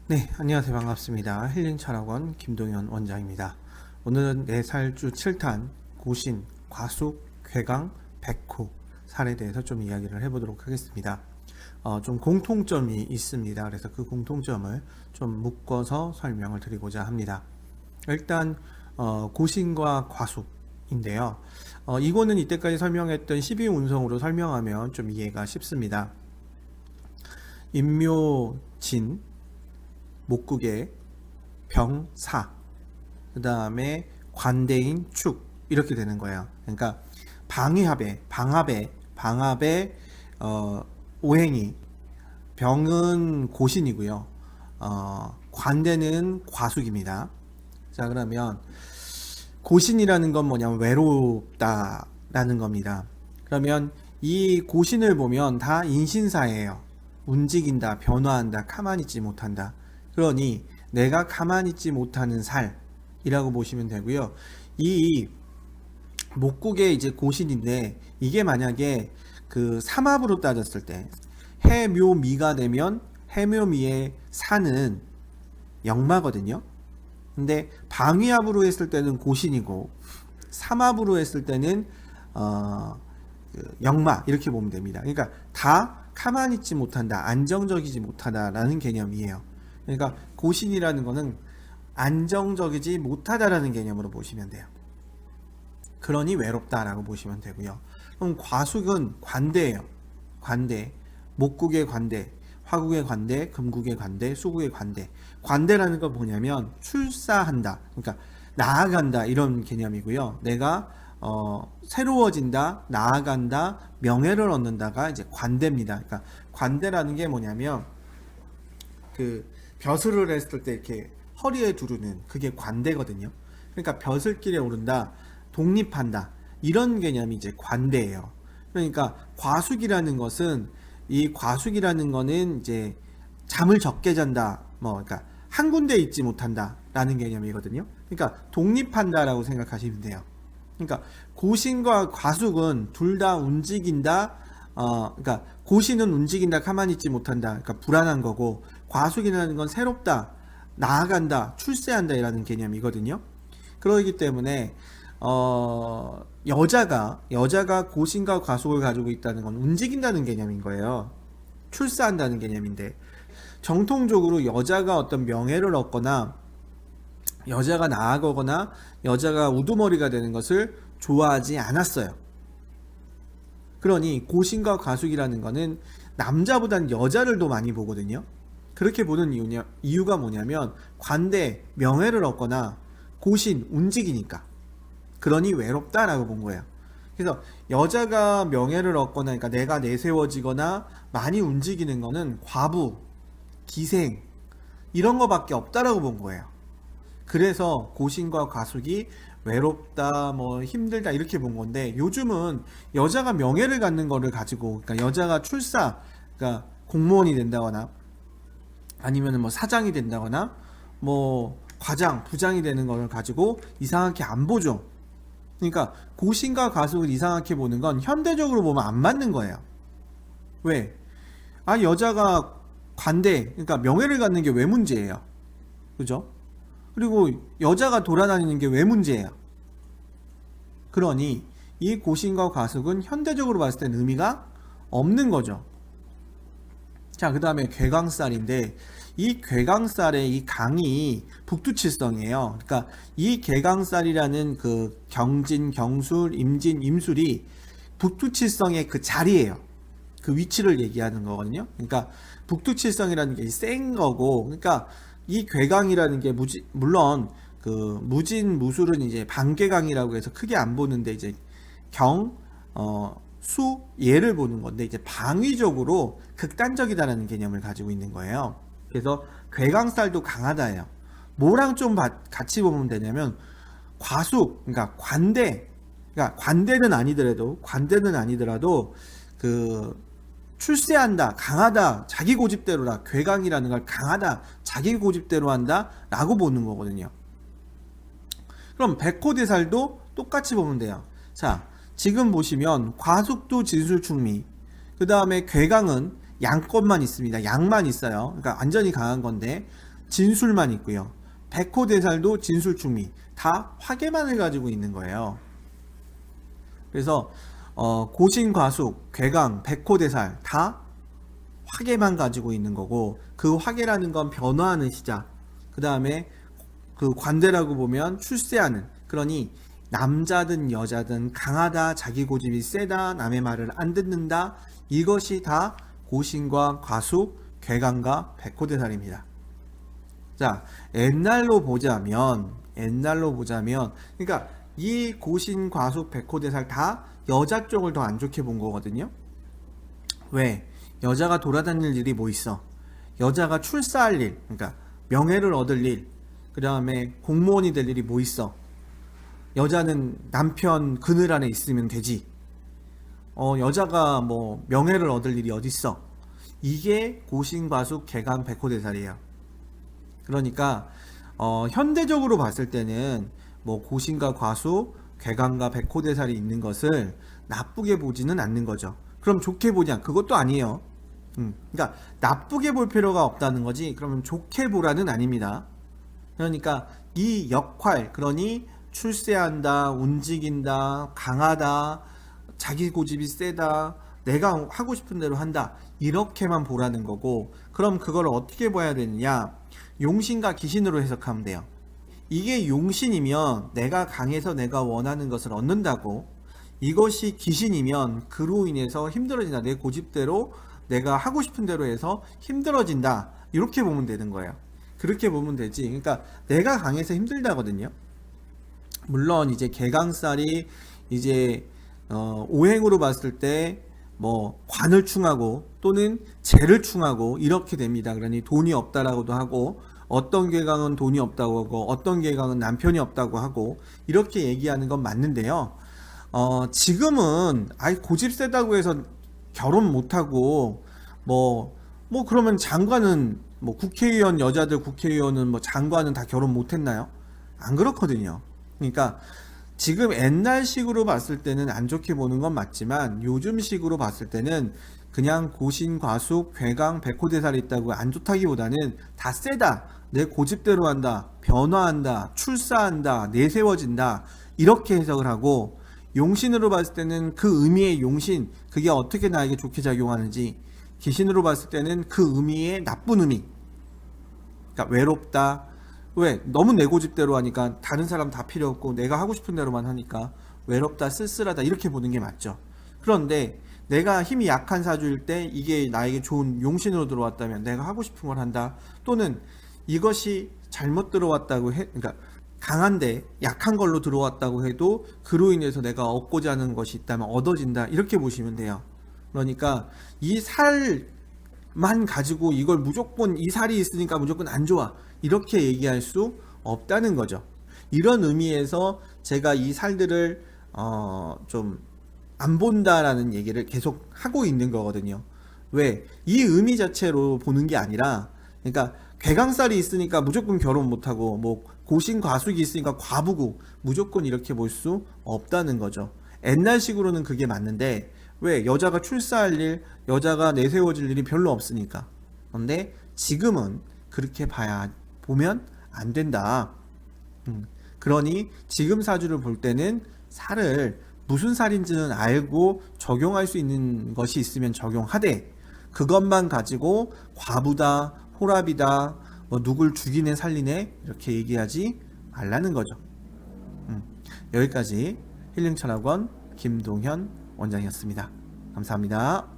네, 안녕하세요. 반갑습니다. 힐링철학원 김동현 원장입니다. 오늘은 4살주 7탄, 고신, 과숙, 괴강, 백호 살에 대해서 좀 이야기를 해보도록 하겠습니다. 좀 공통점이 있습니다. 그래서 그 공통점을 좀 묶어서 설명을 드리고자 합니다. 일단 고신과 과숙인데요. 이거는 이때까지 설명했던 12운성으로 설명하면 좀 이해가 쉽습니다. 임묘진, 목국의 병사, 그 다음에 관대인 축, 이렇게 되는 거예요. 그러니까 방합의 오행이, 병은 고신이고요. 관대는 과숙입니다. 자, 그러면 고신이라는 건 뭐냐면 외롭다라는 겁니다. 그러면 이 고신을 보면 다 인신사예요. 움직인다, 변화한다, 가만히 있지 못한다. 그러니 내가 가만히 있지 못하는 살이라고 보시면 되고요. 이 목국의 이제 고신인데, 이게 만약에 그 삼합으로 따졌을 때 해묘미가 되면 해묘미의 사는 역마거든요. 근데 방위합으로 했을 때는 고신이고, 삼합으로 했을 때는 역마, 이렇게 보면 됩니다. 그러니까 다 가만히 있지 못한다, 안정적이지 못하다라는 개념이에요. 그러니까 고신이라는 거는 안정적이지 못하다라는 개념으로 보시면 돼요. 그러니 외롭다라고 보시면 되고요. 그럼 과숙은 관대예요. 관대, 목국의 관대, 화국의 관대, 금국의 관대, 수국의 관대. 관대라는 건 뭐냐면 출사한다, 그러니까 나아간다, 이런 개념이고요. 내가 새로워진다, 나아간다, 명예를 얻는다가 이제 관대입니다. 그러니까 관대라는 게 뭐냐면 그 벼슬을 했을 때 이렇게 허리에 두르는, 그게 관대거든요. 그러니까 벼슬길에 오른다, 독립한다, 이런 개념이 이제 관대예요. 그러니까 과숙이라는 것은, 이 과숙이라는 거는 이제 잠을 적게 잔다, 그러니까 한 군데 있지 못한다라는 개념이거든요. 그러니까 독립한다라고 생각하시면 돼요. 그러니까 고신과 과숙은 둘 다 움직인다. 그러니까 고신은 움직인다, 가만히 있지 못한다, 그러니까 불안한 거고, 과숙이라는 건 새롭다, 나아간다, 출세한다, 이라는 개념이거든요. 그러기 때문에 여자가 고신과 과숙을 가지고 있다는 건 움직인다는 개념인 거예요. 출세한다는 개념인데, 정통적으로 여자가 어떤 명예를 얻거나 여자가 나아가거나 여자가 우두머리가 되는 것을 좋아하지 않았어요. 그러니 고신과 과숙이라는 거는 남자보다는 여자를 더 많이 보거든요. 그렇게 보는 이유가 뭐냐면 관대, 명예를 얻거나 고신, 움직이니까. 그러니 외롭다라고 본 거예요. 그래서 여자가 명예를 얻거나, 그러니까 내가 내세워지거나 많이 움직이는 거는 과부, 기생, 이런 거밖에 없다라고 본 거예요. 그래서 고신과 과숙이 외롭다, 힘들다, 이렇게 본 건데, 요즘은 여자가 명예를 갖는 거를 가지고, 그러니까 여자가 그러니까 공무원이 된다거나 아니면 사장이 된다거나 과장, 부장이 되는 거를 가지고 이상하게 안 보죠. 그러니까 고신과 과숙을 이상하게 보는 건 현대적으로 보면 안 맞는 거예요. 왜? 여자가 관대, 그러니까 명예를 갖는 게 왜 문제예요? 그죠? 그리고 여자가 돌아다니는 게 왜 문제예요? 그러니 이 고신과 과숙은 현대적으로 봤을 땐 의미가 없는 거죠. 자, 그 다음에 괴강살인데, 이 괴강살의 이 강이 북두칠성이에요. 그러니까 이 괴강살이라는 그 경진, 경술, 임진, 임술이 북두칠성의 그 자리예요. 그 위치를 얘기하는 거거든요. 그러니까 북두칠성이라는 게 센 거고, 그러니까 이 괴강이라는 게 물론 그 무진, 무술은 이제 반괴강이라고 해서 크게 안 보는데, 이제 수, 예를 보는 건데, 이제 방위적으로 극단적이다라는 개념을 가지고 있는 거예요. 그래서 괴강살도 강하다예요. 뭐랑 좀 같이 보면 되냐면 과숙, 그러니까 관대는 아니더라도 그 출세한다, 강하다, 자기 고집대로라, 괴강이라는 걸 강하다, 자기 고집대로 한다 라고 보는 거거든요. 그럼 백호대살도 똑같이 보면 돼요. 자, 지금 보시면 과숙도 진술충미, 그 다음에 괴강은 양것만 있습니다. 양만 있어요. 그러니까 완전히 강한 건데, 진술만 있고요. 백호대살도 진술충미 다 화계만을 가지고 있는 거예요. 그래서 고신과숙, 괴강, 백호대살 다 화계만 가지고 있는 거고, 그 화계라는 건 변화하는 시작, 그 다음에 그 관대라고 보면 출세하는, 그러니 남자든 여자든 강하다, 자기 고집이 세다, 남의 말을 안 듣는다, 이것이 다 고신과 과숙, 괴강과 백호대살입니다. 자, 옛날로 보자면 그러니까 이 고신, 과숙, 백호대살 다 여자 쪽을 더 안 좋게 본 거거든요. 왜? 여자가 돌아다닐 일이 뭐 있어? 여자가 출세할 일, 그러니까 명예를 얻을 일, 그 다음에 공무원이 될 일이 뭐 있어? 여자는 남편 그늘 안에 있으면 되지. 여자가 뭐 명예를 얻을 일이 어딨어? 이게 고신과숙, 괴강, 백호대살이에요. 그러니까 현대적으로 봤을 때는 뭐 고신과 과숙, 괴강과 백호대살이 있는 것을 나쁘게 보지는 않는 거죠. 그럼 좋게 보냐? 그것도 아니에요. 그러니까 나쁘게 볼 필요가 없다는 거지. 그러면 좋게 보라는 아닙니다. 그러니까 이 역할, 그러니 출세한다, 움직인다, 강하다, 자기 고집이 세다, 내가 하고 싶은 대로 한다, 이렇게만 보라는 거고, 그럼 그걸 어떻게 봐야 되느냐? 용신과 기신으로 해석하면 돼요. 이게 용신이면 내가 강해서 내가 원하는 것을 얻는다고, 이것이 기신이면 그로 인해서 힘들어진다, 내 고집대로 내가 하고 싶은 대로 해서 힘들어진다, 이렇게 보면 되는 거예요. 그렇게 보면 되지. 그러니까 내가 강해서 힘들다거든요. 물론 이제 개강살이 이제 오행으로 봤을 때 뭐 관을 충하고 또는 재를 충하고 이렇게 됩니다. 그러니 돈이 없다라고도 하고, 어떤 개강은 돈이 없다고 하고, 어떤 개강은 남편이 없다고 하고, 이렇게 얘기하는 건 맞는데요. 지금은 아이 고집 세다고 해서 결혼 못하고 뭐 그러면 장관은 뭐 국회의원, 여자들 국회의원은 뭐 장관은 다 결혼 못했나요? 안 그렇거든요. 그러니까 지금 옛날식으로 봤을 때는 안 좋게 보는 건 맞지만, 요즘식으로 봤을 때는 그냥 고신, 과숙, 괴강, 백호대살이 있다고 안 좋다기보다는 다 세다, 내 고집대로 한다, 변화한다, 출사한다, 내세워진다, 이렇게 해석을 하고, 용신으로 봤을 때는 그 의미의 용신, 그게 어떻게 나에게 좋게 작용하는지, 기신으로 봤을 때는 그 의미의 나쁜 의미, 그러니까 외롭다. 왜? 너무 내 고집대로 하니까 다른 사람 다 필요 없고 내가 하고 싶은 대로만 하니까 외롭다, 쓸쓸하다, 이렇게 보는 게 맞죠. 그런데 내가 힘이 약한 사주일 때 이게 나에게 좋은 용신으로 들어왔다면 내가 하고 싶은 걸 한다, 또는 이것이 잘못 들어왔다고 그러니까 강한데 약한 걸로 들어왔다고 해도 그로 인해서 내가 얻고자 하는 것이 있다면 얻어진다, 이렇게 보시면 돼요. 그러니까 이 살만 가지고 이걸 무조건, 이 살이 있으니까 무조건 안 좋아, 이렇게 얘기할 수 없다는 거죠. 이런 의미에서 제가 이 살들을 좀 안 본다라는 얘기를 계속 하고 있는 거거든요. 왜? 이 의미 자체로 보는 게 아니라, 그러니까 괴강살이 있으니까 무조건 결혼 못하고, 뭐 고신, 과숙이 있으니까 과부고, 무조건 이렇게 볼 수 없다는 거죠. 옛날식으로는 그게 맞는데, 왜? 여자가 출사할 일, 여자가 내세워질 일이 별로 없으니까. 그런데 지금은 그렇게 보면 안 된다. 그러니 지금 사주를 볼 때는 살을 무슨 살인지는 알고 적용할 수 있는 것이 있으면 적용하되, 그것만 가지고 과부다, 호랍이다, 뭐 누굴 죽이네 살리네, 이렇게 얘기하지 말라는 거죠. 여기까지 힐링철학원 김동현 원장이었습니다. 감사합니다.